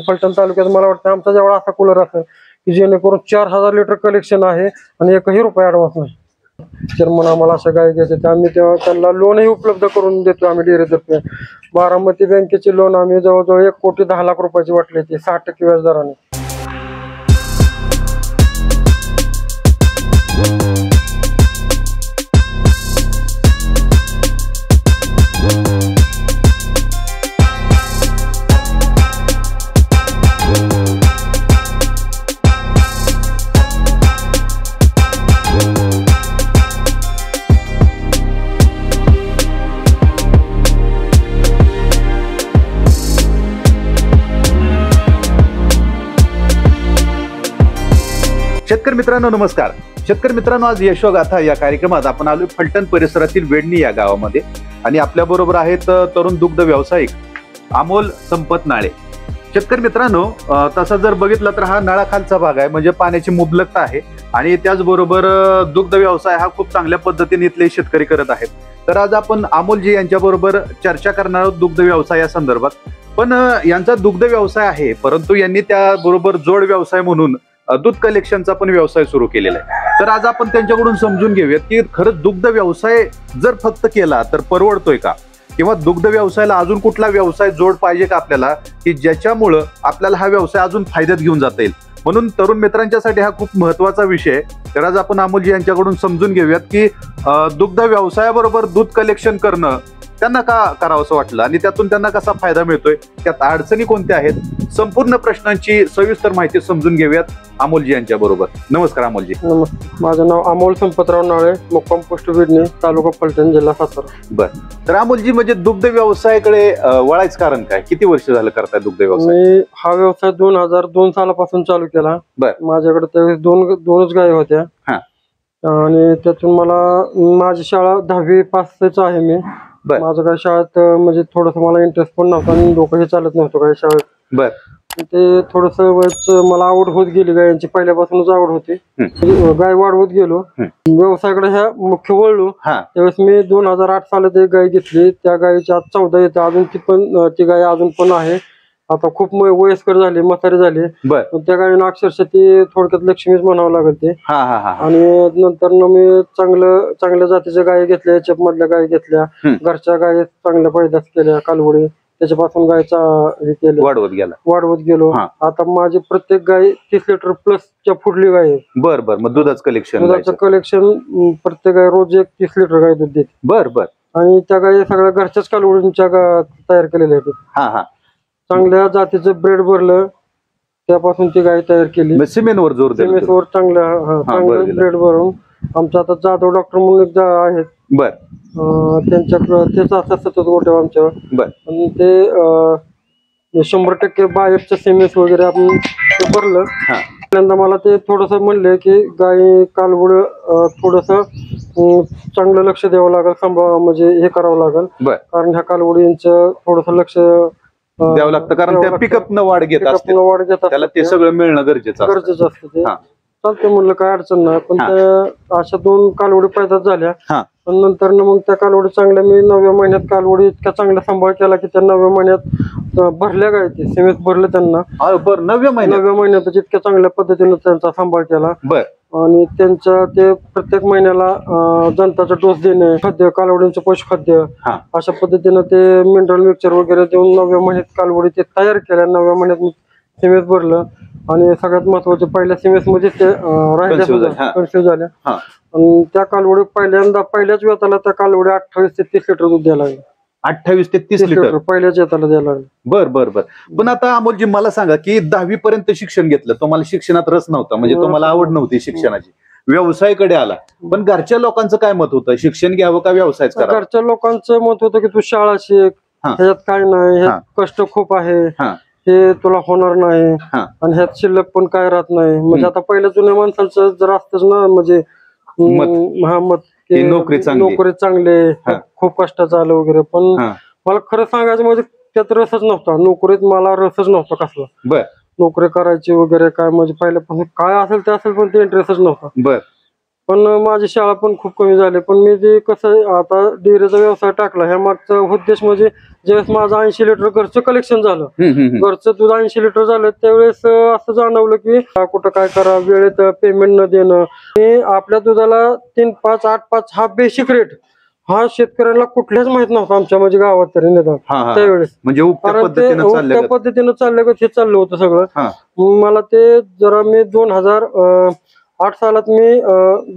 फलटण तालुक्यात मला वाटतं आमचा जेवढा असा कूलर असेल की जेणेकरून 4000 लिटर कलेक्शन आहे आणि 1ही रुपया ऍडव्हान्स नाही. चेअरमन आम्हाला अशा गाय घ्यायचे तर आम्ही तेव्हा त्यांना लोनही उपलब्ध करून देतो आम्ही डेअरीतर्फे. बारामती बँकेचे लोन आम्ही जवळजवळ 1,10,00,000 रुपयाची वाटली ती 60% व्याजदराने. शेतकरी मित्रांनो नमस्कार. शेतकरी मित्रांनो, आज यशोगाथा या कार्यक्रमात आपण आलो फलटण परिसरातील वेडणी या गावामध्ये आणि आपल्या बरोबर आहेत तरुण दुग्ध व्यावसायिक अमोल संपत नाळे. शेतकरी मित्रांनो, तसा जर बघितलं तर हा नळाखालचा भाग आहे, म्हणजे पाण्याची मुबलकता आहे आणि त्याचबरोबर दुग्ध व्यवसाय हा खूप चांगल्या पद्धतीने इथले शेतकरी करत आहेत. तर आज आपण अमोलजी यांच्या बरोबर चर्चा करणार आहोत दुग्ध व्यवसाया संदर्भात. पण यांचा दुग्ध व्यवसाय आहे, परंतु यांनी त्याबरोबर जोड व्यवसाय म्हणून दूध कलेक्शनचा पण व्यवसाय सुरू केलेला आहे. तर आज आपण त्यांच्याकडून समजून घेऊयात की खरंच दुग्ध व्यवसाय जर फक्त केला तर परवडतोय का, किंवा दुग्ध व्यवसायाला अजून कुठला व्यवसाय जोड पाहिजे का आपल्याला, की ज्याच्यामुळं आपल्याला हा व्यवसाय अजून फायद्यात घेऊन जाता येईल. म्हणून तरुण मित्रांच्यासाठी हा खूप महत्वाचा विषय आहे. तर आज आपण अमोलजी यांच्याकडून समजून घेऊयात की दुग्ध व्यवसायाबरोबर दूध कलेक्शन करणं त्यांना का करावं असं वाटलं आणि त्यातून त्यांना कसा फायदा मिळतोय, त्यात अडचणी कोणत्या आहेत, संपूर्ण प्रश्नांची सविस्तर माहिती समजून घेऊयात अमोलजी यांच्या बरोबर. नमस्कार अमोलजी. नमस्कार, माझं नाव अमोल संपतराव नाळे, मुक्काम पोस्ट वेडणी, तालुका फलटण, जिल्हा सातारा. बरं, तर अमोलजी म्हणजे दुग्ध व्यवसायाकडे वळायचं कारण काय, किती वर्ष झालं करताय दुग्ध व्यवसाय? मी हा व्यवसाय 2002 सालापासून चालू केला. माझ्याकडे त्यावेळेस दोनच गायी होत्या आणि त्यातून मला माझी शाळा 10वी पासच आहे मी. माझं काही शाळेत म्हणजे थोडस मला इंटरेस्ट पण नव्हता आणि डोकंही चालत नव्हतं काही शाळेत. ते थोडस मला आवड होत गेली, गायांची पहिल्यापासूनच आवड होती. गाय वाढवत गेलो, व्यवसायाकडे ह्या मुख्य वळलो. त्यावेळेस मी 2008 सालात एक गाय घेतली. त्या गायीच्या 14 येते अजून, ती गाय अजून पण आहे. आता खूप वयस्कर झाली, म्हातारी झाली. त्या गायीनं अक्षरशः ती थोडक्यात लक्ष्मीच म्हणावं लागत ते. आणि नंतर मी चांगल्या जातीच्या गायी घेतल्या, एचएफ मधल्या गायी घेतल्या, घरच्या गायी चांगल्या पैदास केल्या, कालवडी, त्याच्यापासून गायचा हे केलं, वाढवत गेलो. आता माझी प्रत्येक गाय 30 लिटर प्लसच्या फुडली गाय आहे. बरं, मग दुधाचं कलेक्शन प्रत्येक गाय रोज 30 लिटर गाय दूध देते. बरं, आणि त्या गायी सगळ्या घरच्याच कालवडींच्या तयार केलेल्या आहेत. चांगल्या जातीचं ब्रेड भरलं, त्यापासून ती गाय तयार केली. सिमेंटवर चांगलं ब्रेड भरून आमच्या आता जाधव डॉक्टर म्हणून एक आहेत, त्यांच्याकडे तेच असतात सतत गोट्या आमच्यावर. आणि ते 100% बायफचं सिमेंट वगैरे आपण ते भरलं. पहिल्यांदा मला ते थोडस म्हणले की गाय कालवड थोडस चांगलं लक्ष द्यावं लागेल, म्हणजे हे करावं लागेल, कारण ह्या कालवडींचं थोडस लक्ष द्यावं लागतं, कारण त्या पिकअप न वाढ घेत असते, त्याला ते सगळं मिळणं गरजेचं असतं. ते चालते म्हणलं, काय अडचण नाही. पण त्या अशा 2 कालवडी पैदा झाल्या. पण नंतर मग त्या कालवडी चांगल्या मी 9व्या महिन्यात कालवडी इतका चांगला सांभाळ केला की त्या 9व्या महिन्यात भरल्या गायची सिमेंट भरलं त्यांना. 9व्या महिन्यात इतक्या चांगल्या पद्धतीने त्यांचा सांभाळ केला. आणि त्यांच्या ते प्रत्येक महिन्याला जंताचा डोस देणे, खाद्य, कालवडींचं पशुखाद्य, अशा पद्धतीनं ते मिनरल मिक्सचर वगैरे देऊन 9व्या महिन्यात कालवडी ते तयार केल्या. 9व्या महिन्यात मी सिमेंट भरलं आणि सगळ्यात महत्वाचं पहिल्या सिमेंट मध्ये ते कन्फ्युज झाल्या. आणि त्या कालवडी पहिल्याच वेताला त्या कालवडी 28 ते 30 लिटर दूध द्यायला लागले. 28 ते 30 लिटर पहिल्याच वेताला द्यायला लागले. बरं. पण आता अमोलजी मला सांगा की 10वी पर्यंत शिक्षण घेतलं, तुम्हाला शिक्षणात रस नव्हता, म्हणजे तुम्हाला आवड नव्हती शिक्षणाची, व्यवसायाकडे आला. पण घरच्या लोकांचं काय मत होतं, शिक्षण घ्यावं का व्यवसाय करावा? घरच्या लोकांचं मत होतं की तू शाळा शिक, ह्याच्यात काय नाही, ह्यात कष्ट खूप आहे, हे तुला होणार नाही, आणि ह्यात शिल्लक पण काय राहत नाही. म्हणजे आता पहिल्या जुन्या माणसांचं जर असतंच ना, म्हणजे मत नोकरी चांगली, खूप कष्टाचं आलं वगैरे. पण मला खरं सांगायचं म्हणजे त्यात रसच नव्हता, नोकरीत मला रसच नव्हता कसला. नोकरी करायची वगैरे काय, म्हणजे पहिल्यापासून काय असेल ते असेल, पण ते इंटरेस्टच नव्हता. पण माझी शाळा पण खूप कमी झाली. पण मी जे कसं आता डेअरीचा व्यवसाय टाकला ह्या मागचा उद्देश म्हणजे ज्यावेळेस माझं 80 लिटर घरचं कलेक्शन झालं, घरचं दूध 80 लिटर झालं, त्यावेळेस असं जाणवलं की कुठं काय करा, वेळेत पेमेंट न देणं. आपल्या दुधाला 3, 5, 8, 5 हा बेसिक रेट हा शेतकऱ्याला कुठल्याच माहित नव्हता आमच्या म्हणजे गावात तरी निदान त्यावेळेस. म्हणजे त्या पद्धतीनं चाललं हे चाललं होतं सगळं. मला ते जरा मी 2008 सालात मी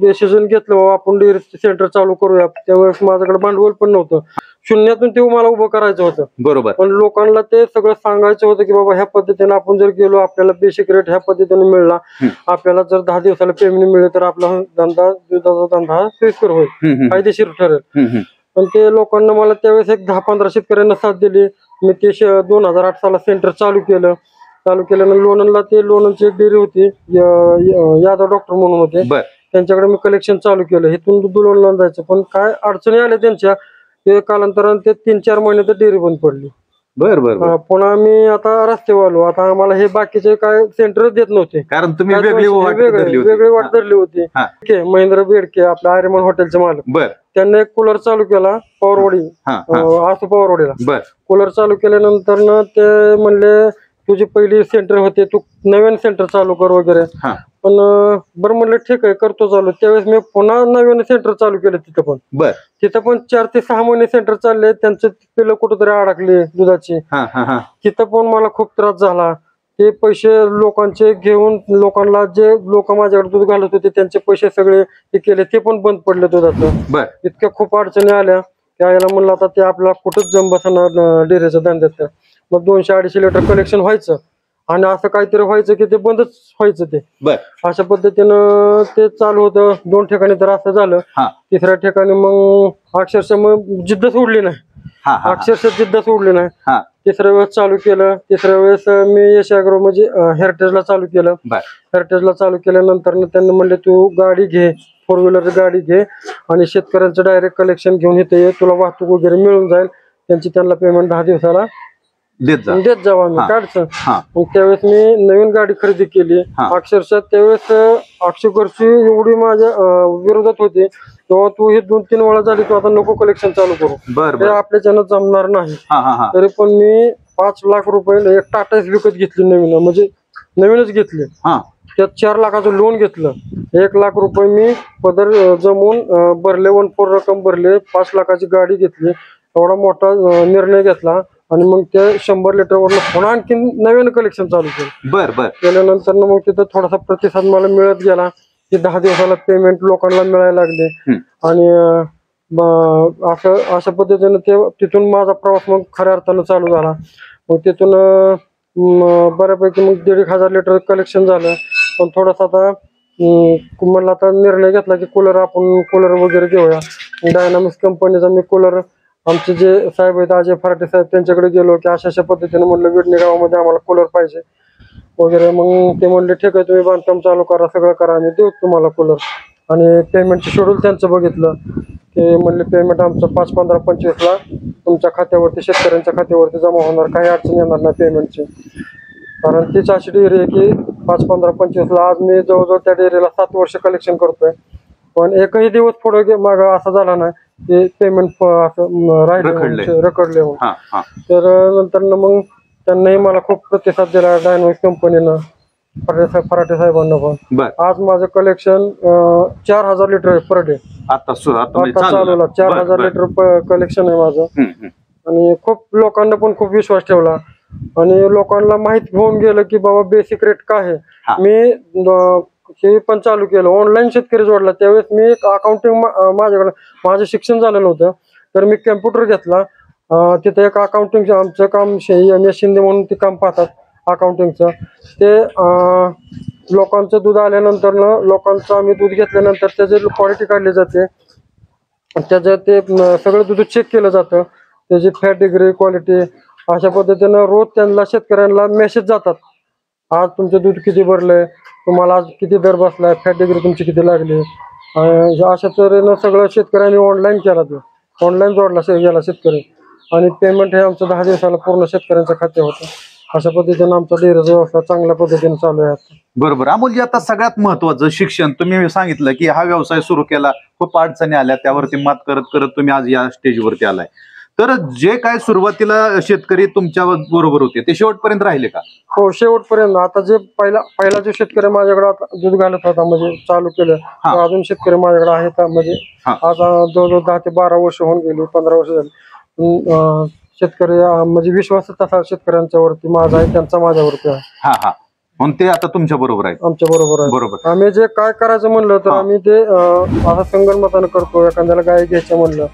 डिसिजन घेतलं बाबा आपण डेअरी सेंटर चालू करूया. त्यावेळेस माझ्याकडे भांडवल पण नव्हतं, शून्यातून ते मला उभं करायचं होतं. बरोबर. पण लोकांना ते सगळं सांगायचं होतं की बाबा ह्या पद्धतीने आपण जर गेलो, आपल्याला बेसिक रेट ह्या पद्धतीने मिळला, आपल्याला जर 10 दिवसाला पेमेंट मिळेल तर आपला दुधाचा धंदा सोयीस्कर होईल, फायदेशीर ठरेल. पण ते लोकांना मला त्यावेळेस एक 10-15 शेतकऱ्यांना साथ दिली. मी ते 2008 साला सेंटर चालू केलं. लोणंदला ते लोणंदची एक डेअरी होती, यादव डॉक्टर म्हणून होते, त्यांच्याकडे मी कलेक्शन चालू केलं. इथून दूध लोणंदला जायचं. पण काय अडचणी आल्या त्यांच्या, ते कालांतराने ते 3-4 महिने तर डेअरी बंद पडली. पुन्हा मी आता रस्त्यावर आलो. आता आम्हाला हे बाकीचे काय सेंटर देत नव्हते, कारण तुम्ही वेगळी वाट धरली होती. महेंद्र बेडके आपल्या आर्यमन हॉटेलचे मालक, त्यांनी एक कूलर चालू केला पवारवाडी, आसू पवारवाडीला. कूलर चालू केल्यानंतर ना ते म्हणले तुझी पहिली सेंटर होते, तू नवीन सेंटर चालू कर वगैरे. पण बरं म्हणलं ठीक आहे करतो चालू. त्यावेळेस मी पुन्हा नवीन सेंटर चालू केलं तिथं पण 4 ते 6 महिने सेंटर चालले. त्यांचं पिलं कुठंतरी अडकली दुधाची. तिथं पण मला खूप त्रास झाला. ते पैसे लोकांचे घेऊन लोकांना जे लोक माझ्याकडे दूध घालत होते त्यांचे पैसे सगळे हे केले, ते पण बंद पडले दुधाचं. इतक्या खूप अडचणी आल्या. त्यावेळेला म्हणलं आता ते आपला कुठंच जम बसणार डेअरीच्या धंद्यात. मग 200-250 लिटर कलेक्शन व्हायचं आणि असं काहीतरी व्हायचं की ते बंदच व्हायचं. ते अशा पद्धतीनं ते चालू होतं. 2 ठिकाणी तर असं झालं. 3ऱ्या ठिकाणी मग अक्षरशः मग जिद्द सोडली नाही, जिद्द सोडली नाही. 3ऱ्या वेळेस चालू केलं. 3ऱ्या वेळेस मी यश ॲग्रो म्हणजे हेरिटेजला चालू केलं. हेरिटेजला चालू केल्यानंतर त्यांनी म्हणले तू गाडी घे, 4 व्हीलर गाडी घे आणि शेतकऱ्यांचं डायरेक्ट कलेक्शन घेऊन इथे ये, तुला वाहतूक वगैरे मिळून जाईल. त्यांना पेमेंट 10 दिवसाला देत जावा आम्ही काढचं. मग त्यावेळेस मी नवीन गाडी खरेदी केली. अक्षरशः त्यावेळेस अक्षयकरची एवढी माझ्या विरोधात होती, तेव्हा तू हे 2-3 वेळा झाली, तू आता नको कलेक्शन चालू करू, ते आपल्याच्यानं जमणार नाही. तरी पण मी 5 लाख रुपये एक टाटा विकत घेतली, म्हणजे नवीनच घेतली. त्यात 4 लाखाचं लोन घेतलं. 1 लाख रुपये मी पदर जमवून भरले, 1/4 रक्कम भरले. 5 लाखाची गाडी घेतली. एवढा मोठा निर्णय घेतला आणि मग ते 100 लिटरवरनं पुन्हा आणखी नवीन कलेक्शन चालू केलं. केल्यानंतर मग तिथं थोडासा प्रतिसाद मला मिळत गेला की 10 दिवसाला पेमेंट लोकांना मिळायला लागले. आणि अशा पद्धतीने तिथून माझा प्रवास मग खऱ्या अर्थानं चालू झाला. मग तिथून बऱ्यापैकी मग 1,500 लिटर कलेक्शन झालं. पण थोडासा आता मला आता निर्णय घेतला की कूलर वगैरे घेऊया. डायनामिक्स कंपनीचा मी कूलर आमचे जे साहेब आहेत अजय फराटे साहेब त्यांच्याकडे गेलो की अशा पद्धतीने म्हणलं वेडणे गावामध्ये आम्हाला कूलर पाहिजे वगैरे. मग ते म्हणले ठीक आहे तुम्ही बांधकाम चालू करा, सगळं करा, आम्ही देऊ तुम्हाला कूलर. आणि पेमेंटचं शेड्यूल त्यांचं बघितलं. ते म्हणले पेमेंट आमचं 5, 15, 25ला तुमच्या खात्यावरती शेतकऱ्यांच्या खात्यावरती जमा होणार, काही अडचण येणार नाही पेमेंटची. कारण तीच अशी डेअरी आहे की 5, 15, 25ला आज मी जवळजवळ त्या डेअरीला 7 वर्ष कलेक्शन करतोय. पण एकही दिवस पुढे माग असा झाला नाही की पेमेंट असं राहिले रखडले. तर नंतर मग त्यांनाही मला खूप प्रतिसाद दिला डायनामिक्स कंपनीनं, फराटे साहेबांना पण. आज माझं कलेक्शन 4000 लिटर पर डे आता चालवला. 4000 लिटर कलेक्शन आहे माझं. आणि खूप लोकांना पण खूप विश्वास ठेवला आणि लोकांना माहित होऊन गेलं की बाबा बेसिक रेट काय आहे. मी हे पण चालू केलं, ऑनलाईन शेतकरी जोडला. त्यावेळेस मी एक अकाउंटिंग माझ्याकडे माझं शिक्षण झालेलं होतं, तर मी कम्प्युटर घेतला. तिथे एक अकाउंटिंग आमचं काम MS शिंदे म्हणून ते काम पाहतात अकाउंटिंगचं. ते लोकांचं दूध आल्यानंतर लोकांचं आम्ही दूध घेतल्यानंतर त्याची क्वालिटी काढली जाते, त्याचं ते सगळं दूध चेक केलं जातं, त्याची फॅट डिग्री क्वालिटी. अशा पद्धतीनं रोज त्यांना शेतकऱ्यांना मेसेज जातात, आज तुमचं दूध किती भरलंय, तुम्हाला आज किती दर बसलाय, फॅट डिग्री तुमची किती लागली. अशा तऱ्हेनं सगळं शेतकऱ्यांनी ऑनलाईन केला, तो ऑनलाईन जोडला गेला शेतकरी. आणि पेमेंट हे आमचं 10 दिवसाला पूर्ण शेतकऱ्यांच्या खात्यात होतं. अशा पद्धतीने आमचा डेअरीचा व्यवसाय चांगल्या पद्धतीने चालू आहे. बरोबर. अमोलजी, आता सगळ्यात महत्वाचं शिक्षण. तुम्ही सांगितलं की हा व्यवसाय सुरू केला, खूप अडचणी आल्या, त्यावरती मात करत करत तुम्ही आज या स्टेजवरती आलाय. तर जे काय सुरुवातीला शेतकरी तुमच्या बरोबर होते ते शेवटपर्यंत राहिले का? हो, शेवटपर्यंत. आता जे पहिला जो शेतकरी माझ्याकडे आता दूध घालत होता, म्हणजे चालू केलं, अजून शेतकरी माझ्याकडे आहेत. म्हणजे आता जवळजवळ 10 ते 12 वर्ष होऊन गेली, 15 वर्ष झाली. शेतकरी म्हणजे विश्वास तसा शेतकऱ्यांच्या वरती माझा आहे, त्यांचा माझ्यावरती आहे. म्हणून ते आता तुमच्या बरोबर आहे. आमच्या बरोबर आहे. बरोबर. आम्ही जे काय करायचं म्हणलं तर आम्ही ते आता संगणमतानं करतो. एखाद्याला गाय घ्यायचं म्हणलं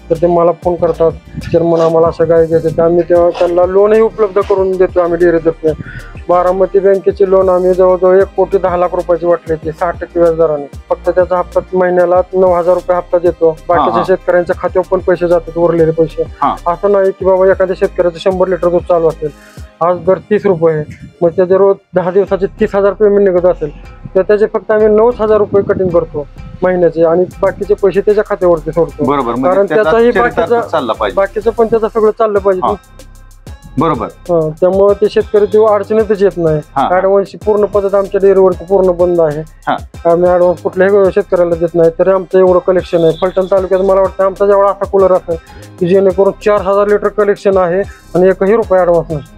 तर ते मला फोन करतात, चेअरमन आम्हाला असं गाय घ्यायचं, तर आम्ही तेव्हा त्यांना लोनही उपलब्ध करून देतो. आम्ही डेअरीतर्फे बारामती बँकेचे लोन आम्ही जवळजवळ 1,10,00,000 रुपयाची वाटली होती 6% व्याजदराने. फक्त त्याचा हप्ता महिन्याला 9,000 रुपये हप्ता देतो. बाकीच्या शेतकऱ्यांच्या खात्यावर पण पैसे जातात, उरलेले पैसे. असं नाही की बाबा एखाद्या शेतकऱ्याचं 100 लिटर दूध चालू असेल, आज दर 30 रुपये, मग त्याचे रोज 10 दिवसाचे 30,000 पेमेंट निघत असेल तर त्याचे फक्त आम्ही 9,000 रुपये कटिंग करतो महिन्याचे, आणि बाकीचे पैसे त्याच्या खात्यावरती सोडतो. बरोबर. कारण त्याचाही बाकीचं पण त्याचं सगळं चाललं पाहिजे. बरोबर. त्यामुळे ते शेतकरी ते अडचणीतच येत नाही. ऍडव्हान्स पूर्ण पद्धत आमच्या डेअरीवरती पूर्ण बंद आहे. आम्ही ऍडव्हान्स कुठल्याही शेतकऱ्याला देत नाही. तरी आमचं एवढं कलेक्शन आहे फलटण तालुक्यात. मला वाटतं आमचा जेवढा असा कूलर असेल की जेणेकरून 4,000 लिटर कलेक्शन आहे आणि एकही रुपया ऍडव्हान्स नाही.